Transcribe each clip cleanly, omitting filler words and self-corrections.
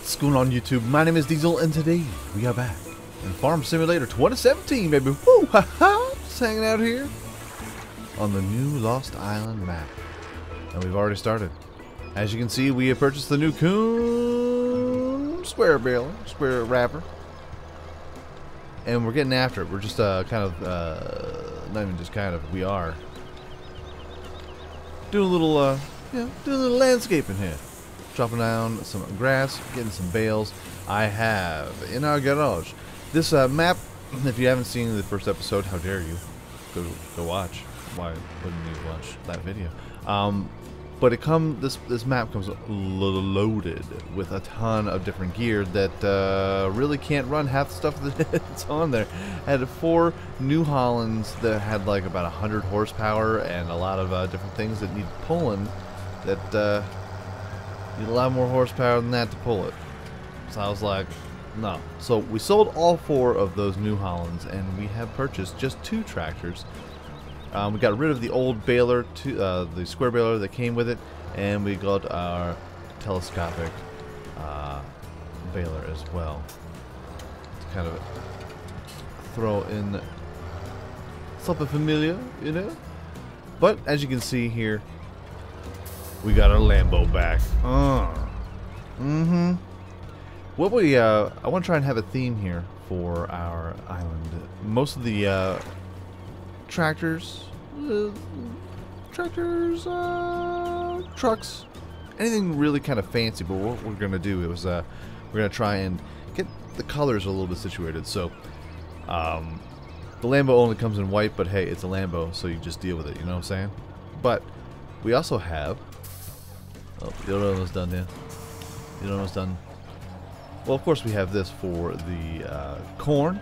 What's going on YouTube? My name is Diesel and today we are back in Farm Simulator 2017, baby. Woo ha ha! Just hanging out here on the new Lost Island map. And we've already started. As you can see, we have purchased the new Coon square baler, square wrapper. And we're getting after it. We're just not even just kind of, we are doing a little doing a little landscaping here. Chopping down some grass, getting some bales. I have in our garage this map. If you haven't seen the first episode, how dare you? Go watch. Why wouldn't you watch that video? But this map comes loaded with a ton of different gear that really can't run half the stuff that's on there. I had 4 New Hollands that had like about 100 horsepower and a lot of different things that need pulling. That need a lot more horsepower than that to pull it. So I was like, no. So we sold all 4 of those New Hollands, and we have purchased just 2 tractors. We got rid of the old baler, the square baler that came with it, and we got our telescopic baler as well. To kind of throw in something familiar, you know? But as you can see here, we got our Lambo back. What I want to try and have a theme here for our island. Most of the tractors, trucks, anything really kind of fancy. But what we're gonna do is we're gonna try and get the colors a little bit situated. So the Lambo only comes in white, but hey, it's a Lambo, so you just deal with it. You know what I'm saying? But we also have. Oh, you're almost done there. You're almost done. Well, of course we have this for the corn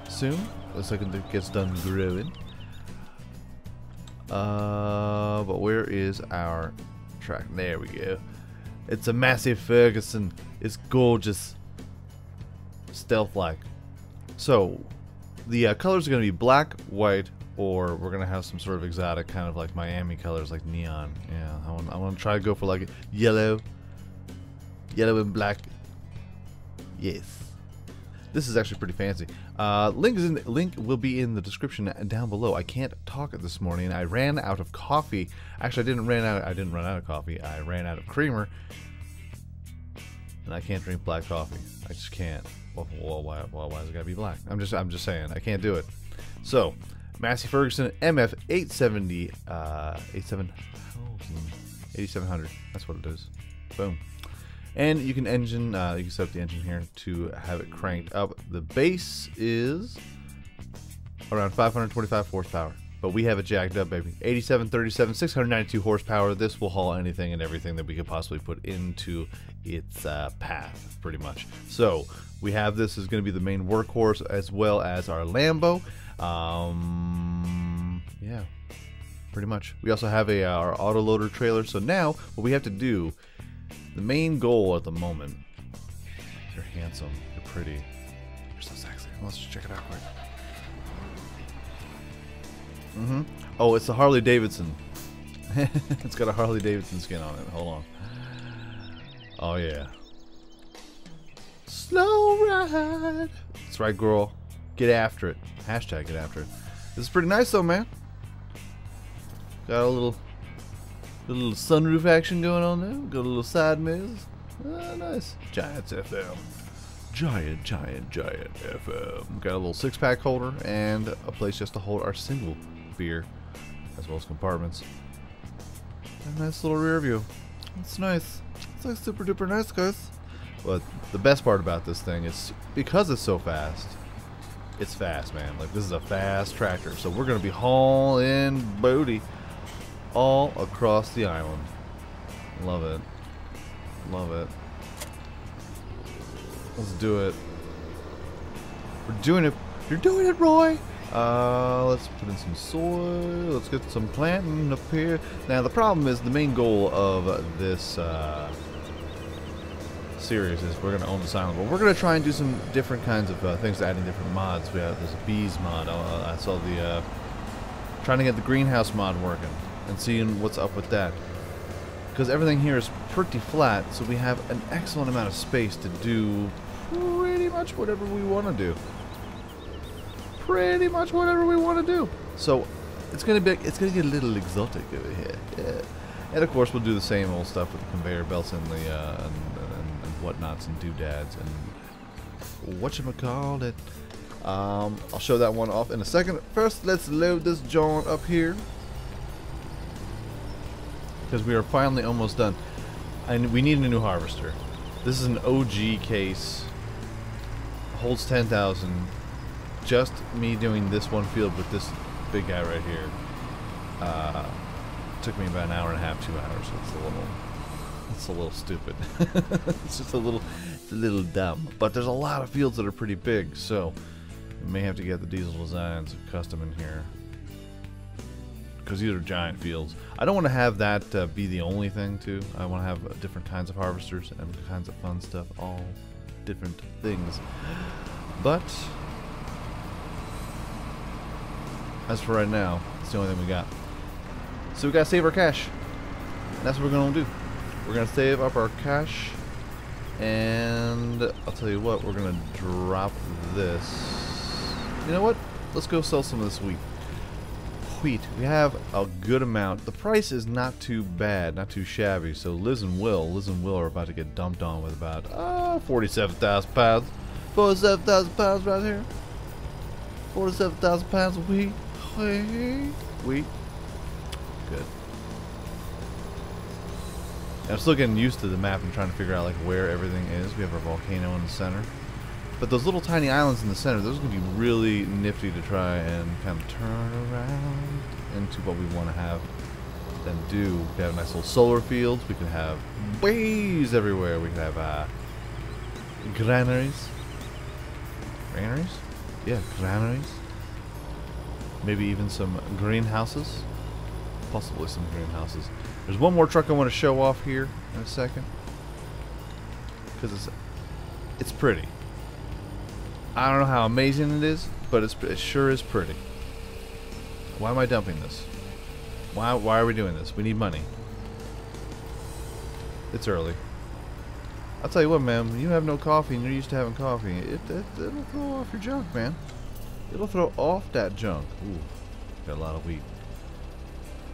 soon. Looks like it gets done growing. But where is our track? There we go. It's a Massey Ferguson. It's gorgeous. Stealth-like. So, the colors are going to be black, white, or we're going to have some sort of exotic kind of like Miami colors, like neon. Yeah, I want to try to go for like yellow. Yellow and black. Yes. This is actually pretty fancy. Link will be in the description down below. I can't talk this morning. I ran out of coffee. Actually, I didn't run out of coffee. I ran out of creamer. And I can't drink black coffee. I just can't. Well, why does it gotta be black? I'm just saying. I can't do it. So, Massey Ferguson MF 870 8700. That's what it is. Boom. And you can you can set up the engine here to have it cranked up. The base is around 525 horsepower, but we have it jacked up, baby. 8737, 692 horsepower. This will haul anything and everything that we could possibly put into its path, pretty much. So we have this is going to be the main workhorse as well as our Lambo. Yeah, pretty much. We also have our autoloader trailer. So now what we have to do. The main goal at the moment. You're handsome. You're pretty. You're so sexy. Let's just check it out quick. Oh, it's the Harley Davidson. It's got a Harley Davidson skin on it. Hold on. Oh yeah. Slow ride. That's right, girl. Get after it. Hashtag get after it. This is pretty nice though, man. Got a little sunroof action going on there. Got a little side mirrors. Nice. Giants FM. Giant FM. Got a little 6-pack holder and a place just to hold our single beer, as well as compartments. And a nice little rear view. It's nice. It's like super duper nice, guys. But the best part about this thing is because it's so fast. It's fast, man. Like this is a fast tractor, so we're gonna be hauling booty all across the island. Love it. Love it. Let's do it. We're doing it. You're doing it, Roy. Let's put in some soil. Let's get some planting up here. Now the problem is the main goal of this series is we're gonna own this island, but we're gonna try and do some different kinds of things, adding different mods. There's a bees mod. I saw the trying to get the greenhouse mod working. And seeing what's up with that. because everything here is pretty flat, so we have an excellent amount of space to do pretty much whatever we want to do. Pretty much whatever we want to do. So it's gonna get a little exotic over here. Yeah. And of course we'll do the same old stuff with the conveyor belts and the and whatnots and doodads and whatchamacallit. I'll show that one off in a second. First, let's load this joint up here, because we are finally almost done. And we need a new harvester. This is an OG case. Holds 10,000. Just me doing this one field with this big guy right here. Took me about an hour and a half, 2 hours. So it's a little stupid. It's just a little dumb. But there's a lot of fields that are pretty big, so we may have to get the Dieseldesigns custom in here, because these are giant fields. I don't want to have that be the only thing too. I want to have different kinds of harvesters and kinds of fun stuff, all different things. But as for right now, it's the only thing we got. So we gotta save our cash. And that's what we're gonna do. We're gonna save up our cash, and I'll tell you what, we're gonna drop this. You know what? Let's go sell some of this wheat. We have a good amount. The price is not too bad, not too shabby. So Liz and Will are about to get dumped on with about 47,000 pounds. 47,000 pounds right here. 47,000 pounds of wheat. Wheat. Good. And I'm still getting used to the map and trying to figure out like where everything is. We have our volcano in the center. But those little tiny islands in the center, those are going to be really nifty to try and kind of turn around into what we want to have them do. We could have nice little solar fields. We could have waves everywhere. We could have granaries. Granaries? Yeah, granaries. Maybe even some greenhouses. Possibly some greenhouses. There's one more truck I want to show off here in a second, because it's pretty. I don't know how amazing it is, but it sure is pretty. Why am I dumping this? Why are we doing this? We need money. It's early. I'll tell you what, man. When you have no coffee and you're used to having coffee, it'll throw off your junk, man. It'll throw off that junk. Ooh, got a lot of wheat.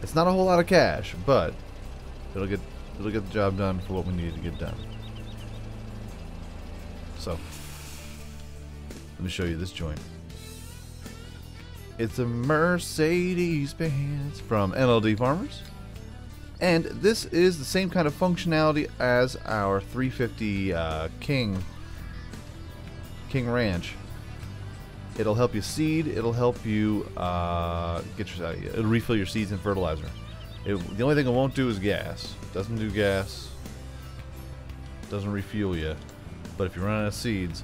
It's not a whole lot of cash, but it'll get the job done for what we need to get done. So let me show you this joint. It's a Mercedes-Benz from NLD Farmers, and this is the same kind of functionality as our 350 King Ranch. It'll help you seed. It'll help you it'll refill your seeds and fertilizer. The only thing it won't do is gas. It doesn't do gas. Doesn't refuel you. But if you run out of seeds,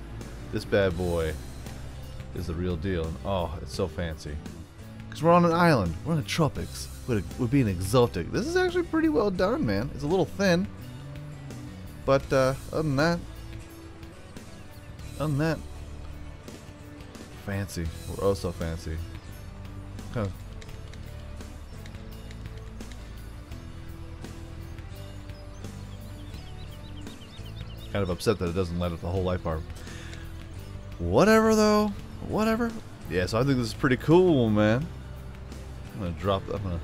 this bad boy is the real deal. And oh, it's so fancy. Because we're on an island. We're in the tropics. We're being exotic. This is actually pretty well done, man. It's a little thin. But other than that, fancy. We're oh so fancy. Kind of upset that it doesn't light up the whole light bar. Whatever though. Whatever. Yeah, so I think this is pretty cool, man. I'm gonna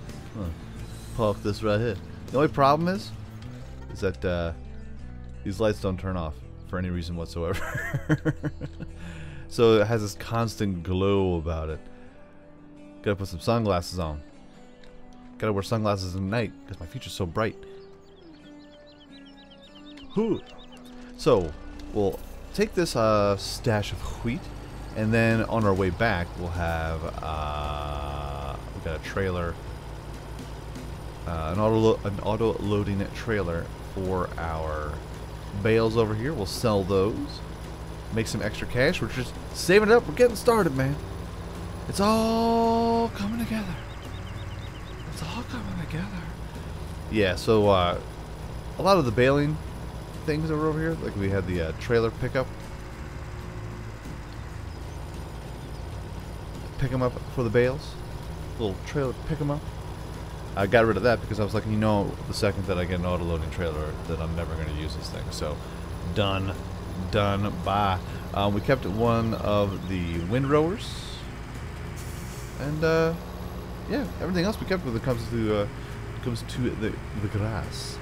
park this right here. The only problem is that these lights don't turn off for any reason whatsoever. So it has this constant glow about it. Gotta put some sunglasses on. Gotta wear sunglasses at night because my future's so bright. Whew. So we'll take this stash of wheat, and then on our way back we'll have we've got a trailer, an auto loading trailer for our bales over here. We'll sell those. Make some extra cash. We're just saving it up. We're getting started, man. It's all coming together. It's all coming together. Yeah, so a lot of the baling things that were over here, like we had the trailer pickup. Pick them up for the bales. Little trailer pick them up. I got rid of that because I was like, you know, the second that I get an auto-loading trailer, that I'm never going to use this thing. So, done, bye. We kept one of the windrowers, and yeah, everything else we kept when it comes to the grass.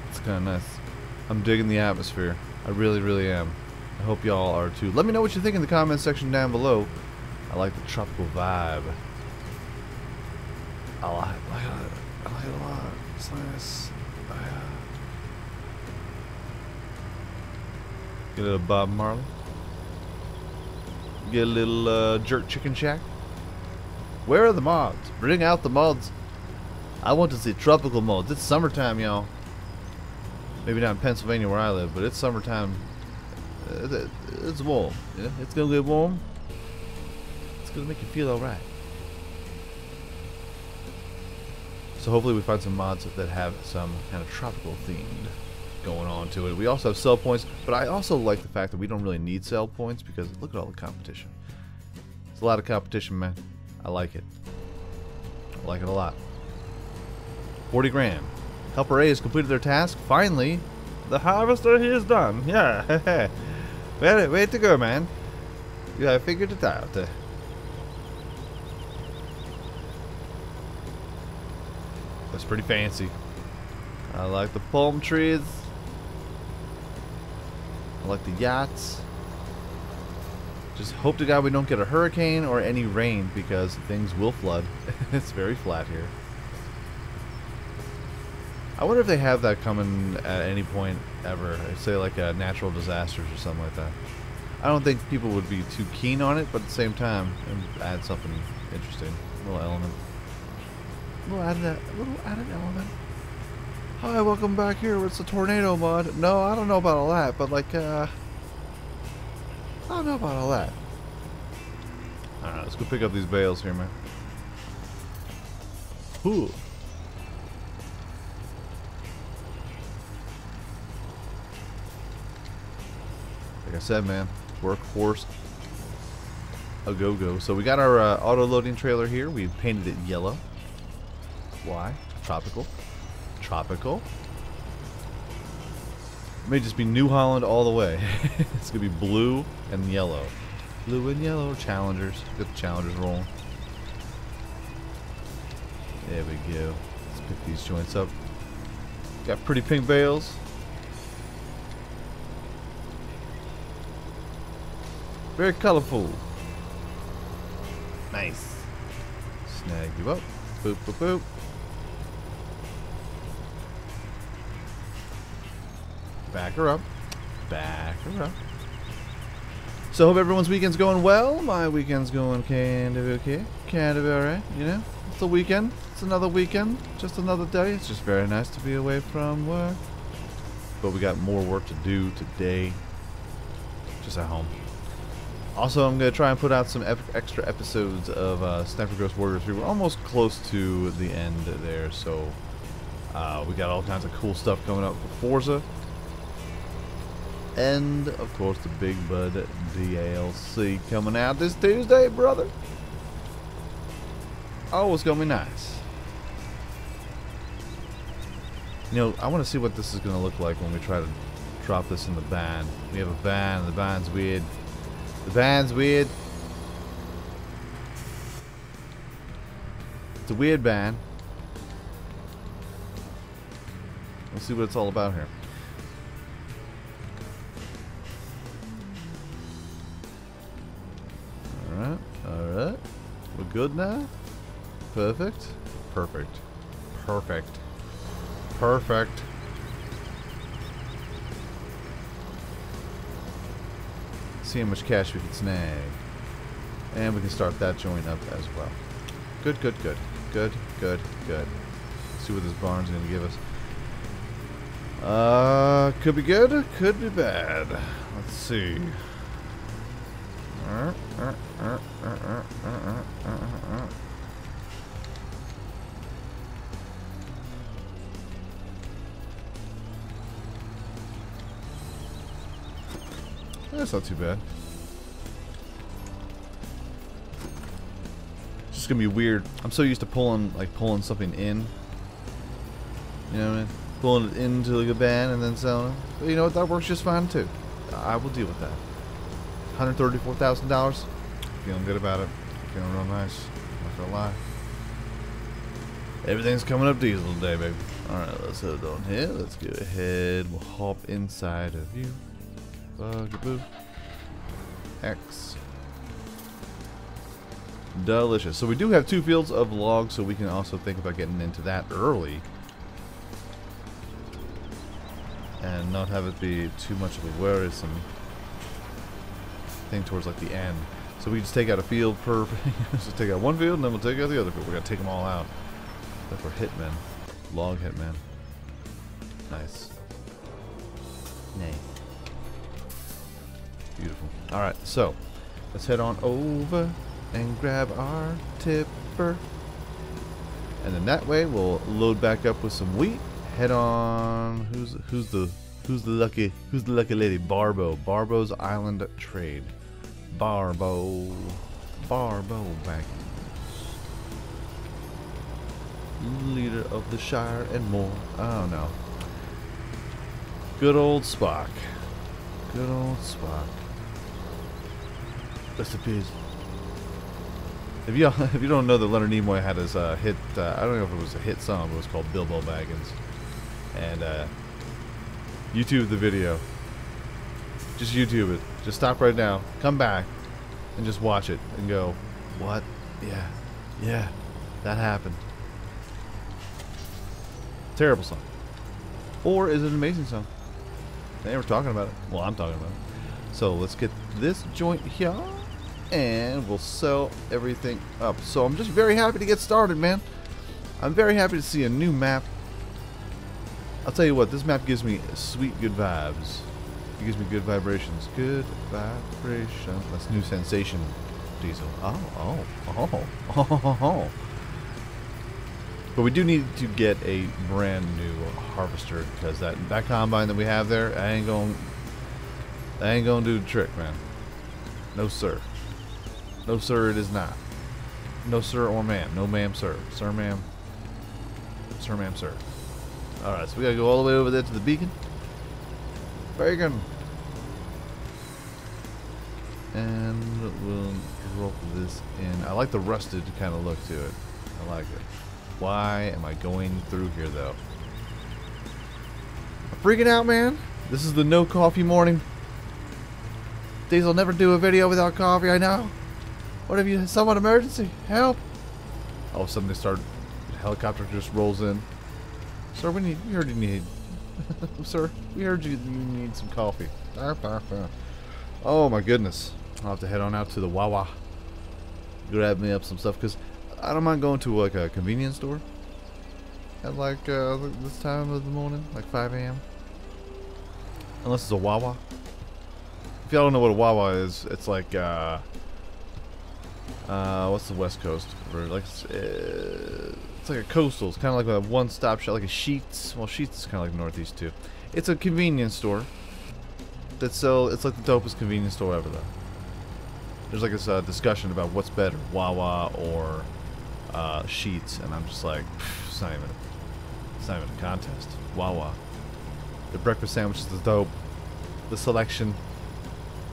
It's kind of nice. I'm digging the atmosphere. I really, really am. I hope y'all are too. Let me know what you think in the comments section down below. I like the tropical vibe. I like it a lot. It's nice. Get a little Bob Marley. Get a little jerk chicken shack. Where are the mods? Bring out the mods. I want to see tropical mods. It's summertime, y'all. Maybe not in Pennsylvania where I live, but it's summertime. It's warm. Yeah, it's gonna get warm. It's gonna make you feel alright. So hopefully we find some mods that have some kind of tropical themed going on to it. We also have sell points, but I also like the fact that we don't really need sell points because look at all the competition. It's a lot of competition, man. I like it. I like it a lot. 40 grand. Helper A has completed their task. Finally, the harvester he is done. Yeah. Way to go, man. You have figured it out. That's pretty fancy. I like the palm trees. I like the yachts. Just hope to God we don't get a hurricane or any rain because things will flood. It's very flat here. I wonder if they have that coming at any point ever. Say like natural disasters or something like that. I don't think people would be too keen on it, but at the same time, add something interesting. A little element. A little added element. Hi, welcome back here. It's a tornado mod. No, I don't know about all that, but like, I don't know about all that. Alright, let's go pick up these bales here, man. Ooh. Like I said, man, workhorse a go-go. So we got our auto-loading trailer here. We painted it yellow. Why? Tropical. Tropical. It may just be New Holland all the way. It's going to be blue and yellow. Blue and yellow Challengers. Get the Challengers rolling. There we go. Let's pick these joints up. Got pretty pink bales. Very colorful. Nice. Snag you up. Boop, boop, boop. Back her up. Back her up. So hope everyone's weekend's going well. My weekend's going kind of okay. Kind of alright, you know? It's a weekend. It's another weekend. Just another day. It's just very nice to be away from work. But we got more work to do today. Just at home. Also, I'm going to try and put out some extra episodes of Sniper Ghost Warrior 3. We're almost close to the end there, so we got all kinds of cool stuff coming up for Forza. And, of course, the Big Bud DLC coming out this Tuesday, brother. Oh, it's going to be nice. You know, I want to see what this is going to look like when we try to drop this in the van. We have a van, and the van's weird. The van's weird. It's a weird van. We'll see what it's all about here. Alright, alright. We're good now? Perfect. Perfect. Perfect. Perfect. See how much cash we can snag. And we can start that joint up as well. Good, good, good. Good, good, good. Let's see what this barn's going to give us. Could be good, could be bad. Let's see. That's not too bad. just gonna be weird. I'm so used to pulling something in. You know what I mean? Pulling it into like a van and then selling it. But you know what? That works just fine too. I will deal with that. $134,000. Feeling good about it. Feeling real nice. Not gonna lie. Everything's coming up diesel today, baby. Alright, let's head on here. Let's go ahead. We'll hop inside of you. Bugaboo. X. Delicious. So we do have 2 fields of logs, so we can also think about getting into that early. And not have it be too much of a worrisome thing towards like the end. So we just take out a field per just take out one field and then we'll take out the other field. We're gonna take them all out. Except for hitmen. Log hitman. Nice. Nay. Beautiful. Alright, so let's head on over and grab our tipper. And then that way we'll load back up with some wheat. Head on. Who's the lucky lady? Barbo's Island Trade. Barbo Baggins, leader of the Shire and more. Oh no. Good old Spock. Good old Spock. Rest in peace. If you don't know that Leonard Nimoy had his hit, I don't know if it was a hit song, but it was called Bilbo Baggins. And YouTube the video. Just YouTube it. Just stop right now. Come back and just watch it and go, what? Yeah, that happened. Terrible song. Or is it an amazing song? They were talking about it. Well, I'm talking about it. So let's get this joint here and we'll sell everything up. So I'm just very happy to get started, man. I'm very happy to see a new map. I'll tell you what, this map gives me sweet good vibes. It gives me good vibrations. Good vibrations. That's new sensation, Diesel. Oh. But we do need to get a brand new harvester because that combine that we have there, I ain't gonna do the trick, man. No sir. No sir, it is not. No sir or ma'am. No ma'am, sir. Sir, ma'am. Sir, ma'am, sir. Alright, so we gotta go all the way over there to the beacon. Bacon. And we'll drop this in. I like the rusted kind of look to it. I like it. Why am I going through here though? I'm freaking out, man. This is the no coffee morning. Diesel never do a video without coffee, I know. What have you, someone emergency? Help. All of a sudden they start, the helicopter just rolls in. Sir, we heard you need, sir, we heard you need some coffee. Oh my goodness. I'll have to head on out to the Wawa. Grab me up some stuff, because I don't mind going to like a convenience store at like this time of the morning, like 5 a.m. Unless it's a Wawa. If y'all don't know what a Wawa is, it's like what's the West Coast? Like it's like a coastal. It's kind of like a one-stop shop, like a Sheetz. Well, Sheetz is kind of like Northeast too. It's a convenience store that sell. It's like the dopest convenience store ever, though. There's like this discussion about what's better, Wawa or Sheetz, and I'm just like, it's not even a contest. Wawa. The breakfast sandwich is dope. The selection.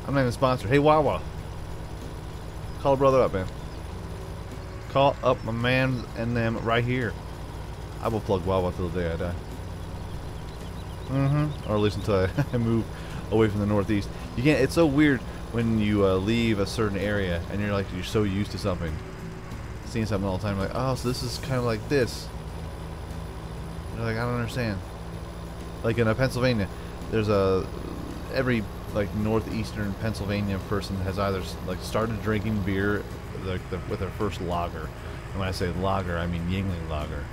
I'm not even sponsored. Hey, Wawa. Call a brother up, man. Call up my man and them right here. I will plug Wawa till the day I die. Or at least until I move away from the Northeast. You can't. It's so weird when you leave a certain area and you're so used to something, seeing something all the time. Like, oh, so this is kind of like this. You're like, I don't understand. Like in Pennsylvania, there's every like northeastern Pennsylvania person has either like started drinking beer with their first lager, and when I say lager, I mean Yingling lager,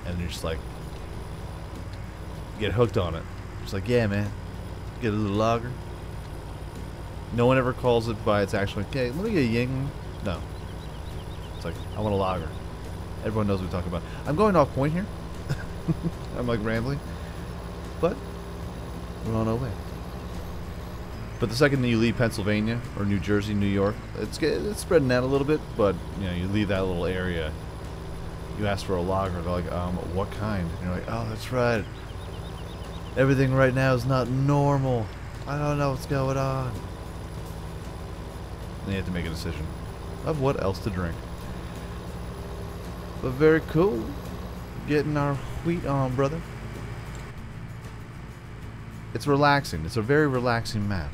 and you're just like get hooked on it. Just like, yeah, man, get a little lager. No one ever calls it by its actual. Okay, let me get a Yingling. No, it's like I want a lager. Everyone knows what we're talking about. I'm going off point here. I'm like rambling, but we're on our way. But the second that you leave Pennsylvania or New Jersey, New York, it's spreading out a little bit. But you know, you leave that little area. You ask for a lager, they're like, what kind? And you're like, oh, that's right. Everything right now is not normal. I don't know what's going on. And you have to make a decision of what else to drink. But very cool. Getting our wheat on, brother. It's relaxing. It's a very relaxing map.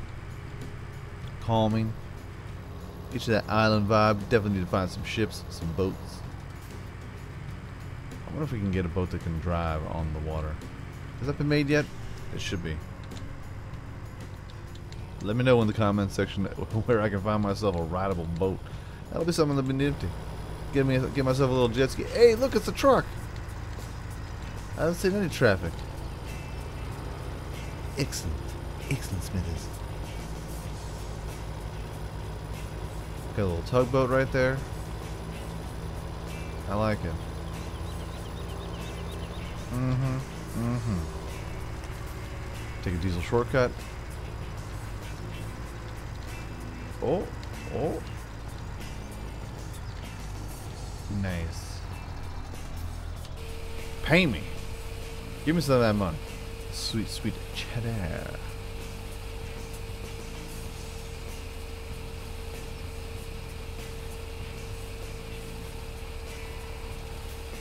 Calming. Get you that island vibe. Definitely need to find some ships, some boats. I wonder if we can get a boat that can drive on the water. Has that been made yet? It should be. Let me know in the comments section where I can find myself a rideable boat. That'll be something that'll be nifty. Get myself a little jet ski. Hey, look, it's a truck. I haven't seen any traffic. Excellent. Excellent, Smithers. Got a little tugboat right there. I like it. Take a diesel shortcut. Oh. Nice. Pay me. Give me some of that money. Sweet, sweet cheddar.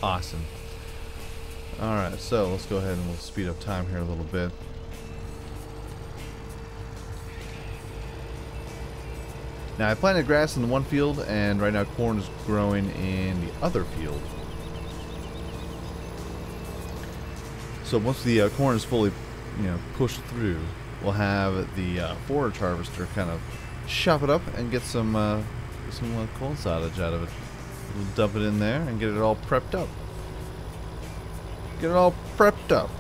Awesome. Alright, so let's go ahead and we'll speed up time here a little bit. Now I planted grass in the one field, and right now corn is growing in the other field. So once the corn is fully, pushed through, we'll have the forage harvester kind of chop it up and get some corn silage out of it. We'll dump it in there and get it all prepped up. Get it all prepped up.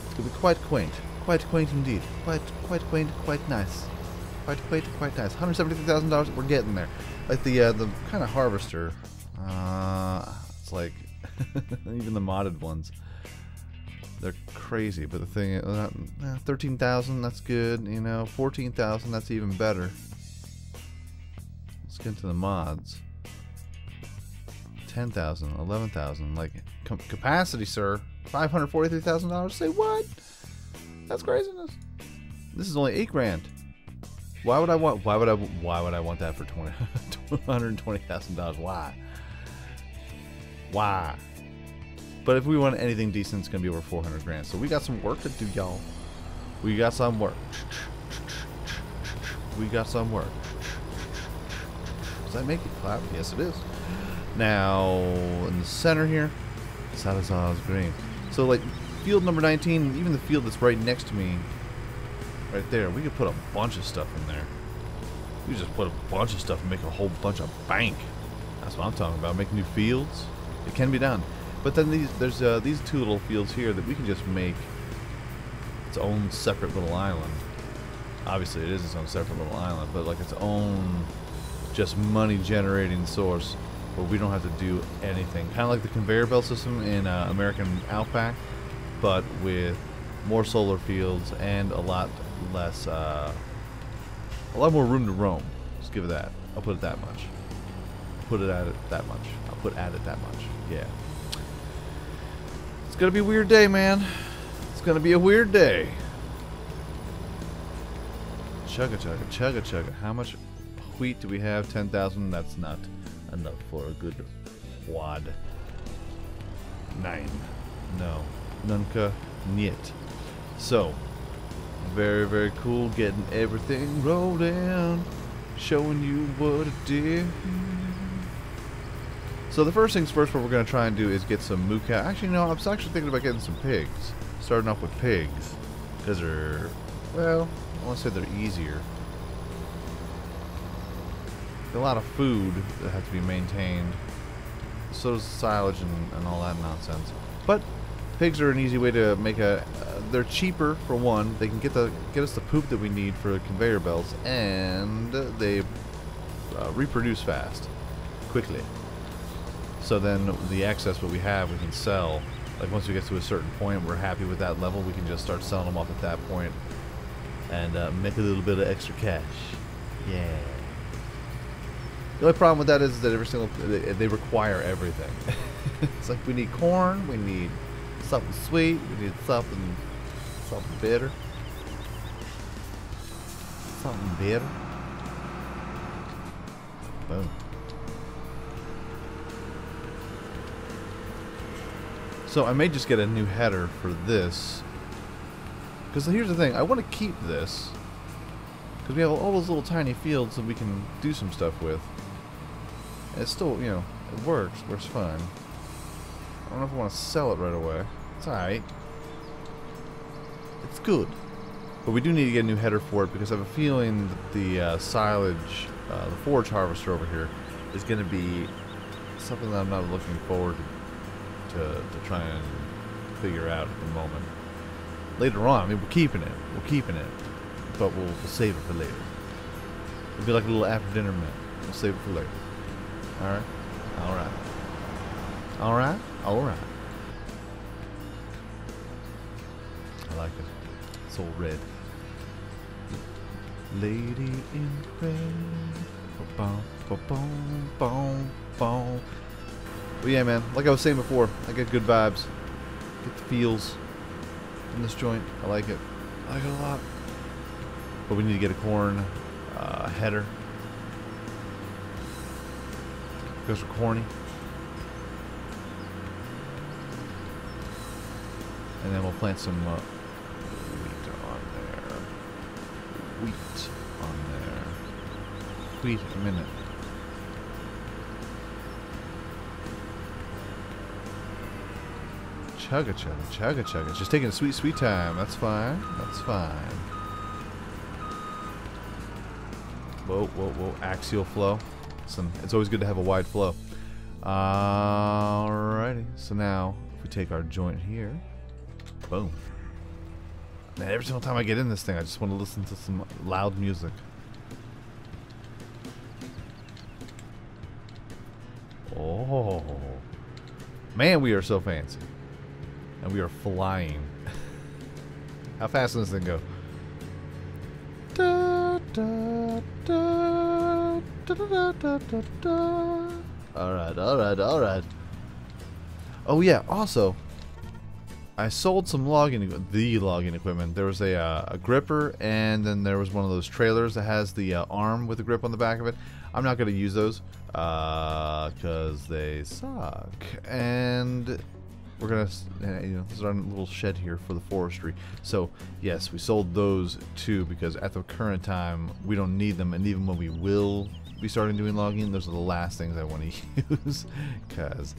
It's gonna be quite quaint. Quite quaint indeed. Quite quaint, quite nice. Quite quaint, quite nice. $173,000. We're getting there. Like the kind of harvester. It's like even the modded ones. They're crazy. But the thing, 13,000. That's good. 14,000. That's even better. Let's get into the mods. 10,000, 11,000. Like capacity, sir. $543,000. Say what? That's craziness. This is only $8,000. Why would I want that for $220,000? Why? But if we want anything decent, it's gonna be over $400,000. So we got some work to do, y'all. We got some work. We got some work. Does that make it cloudy? Yes, it is. Now in the center here, Salazar is green. So like field number 19, even the field that's right next to me, right there, we could put a bunch of stuff in there. We just put a bunch of stuff and make a whole bunch of bank. That's what I'm talking about. Make new fields. It can be done. But then there's these two little fields here that we can just make its own separate little island. Obviously, it is its own separate little island, but like its own just money generating source where we don't have to do anything. Kind of like the conveyor belt system in American Outback, but with more solar fields and a lot less, a lot more room to roam. Just give it that. I'll put it that much. Put it at it that much. I'll put at it that much. Yeah. It's gonna be a weird day, man. It's gonna be a weird day. Chugga chugga, chugga chugga. How much wheat do we have? 10,000. That's not enough for a good wad. 9. No. Nunca niet. So, very, very cool. Getting everything rolled in. Showing you what it did. So the first things first, what we're going to try and do is get some moo cow. Actually, no, I was actually thinking about getting some pigs. Starting off with pigs. Because they're, well, I want to say they're easier. A lot of food that has to be maintained. So does silage and all that nonsense. But pigs are an easy way to make they're cheaper for one. They can get us the poop that we need for conveyor belts, and they reproduce fast, quickly. So then the excess what we have we can sell Like once we get to a certain point, we're happy with that level, we can just start selling them off at that point and make a little bit of extra cash. Yeah. The only problem with that is that every single they require everything. It's like we need corn, we need something sweet, we need something bitter. Something bitter. Boom. So I may just get a new header for this. Because here's the thing, I want to keep this. Because we have all those little tiny fields that we can do some stuff with. And it's still, you know, it works fine. I don't know if I want to sell it right away. It's alright. It's good. But we do need to get a new header for it because I have a feeling that the silage, the forage harvester over here, is going to be something that I'm not looking forward to try and figure out at the moment. Later on, I mean, we're keeping it, but we'll save it for later. It'll be like a little after dinner meal. We'll save it for later. All right, all right, all right, all right. I like it. It's all red. Lady in red. Ba-bum, ba-bum, bum, bum. But yeah, man, like I was saying before, I get good vibes. Get the feels in this joint. I like it. I like it a lot. But we need to get a corn header. Because we're corny. And then we'll plant some wheat on there. Wheat on there. Wheat a minute. Chugga chugga, chugga chugga. It's just taking a sweet, sweet time. That's fine. That's fine. Whoa, whoa, whoa. Axial flow. It's always good to have a wide flow. Alrighty. So now, if we take our joint here. Boom. Man, every single time I get in this thing, I just want to listen to some loud music. Oh. Man, we are so fancy. And we are flying. How fast does this thing go? Da, da, da, da, da, da, da, da. Alright, alright, alright. Oh yeah, also, I sold some logging equipment. There was a gripper, and then there was one of those trailers that has the arm with the grip on the back of it. I'm not going to use those because they suck. And we're going to, this is our little shed here for the forestry. So, yes, we sold those too because at the current time, we don't need them. And even when we will be starting doing logging, those are the last things I want to use because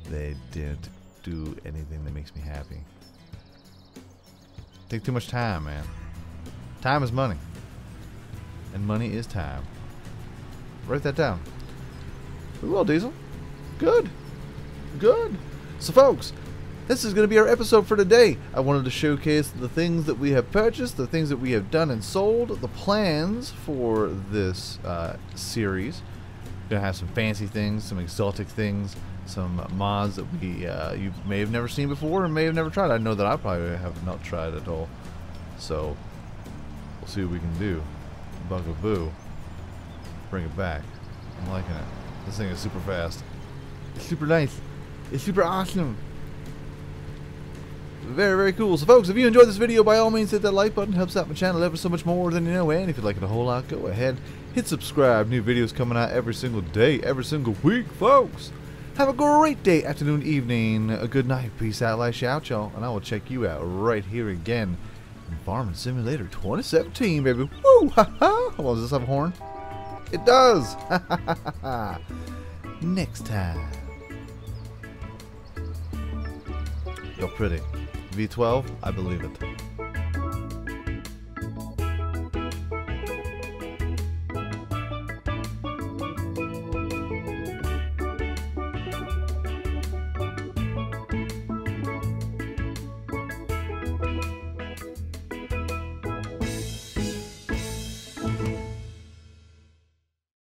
they didn't do anything that makes me happy. Take too much time, man. Time is money. And money is time. Write that down. We will, Diesel. Good. Good. So, folks, this is going to be our episode for today. I wanted to showcase the things that we have purchased, the things that we have done and sold, the plans for this series. Going to have some fancy things, some exotic things, some mods that you may have never seen before and may have never tried. I know that I probably have not tried at all. So, we'll see what we can do. Bugaboo. Bring it back. I'm liking it. This thing is super fast. It's super nice. It's super awesome. Very, very cool. So, folks, if you enjoyed this video, by all means, hit that like button. It helps out my channel ever so much more than you know. And if you like it a whole lot, go ahead, hit subscribe. New videos coming out every single day, every single week, folks. Have a great day, afternoon, evening. A good night. Peace out, like, shout, y'all. And I will check you out right here again in Farming Simulator 2017, baby. Woo! Ha ha! Well, does this have a horn? It does! Ha ha ha ha! Next time. You're pretty. V12, I believe it.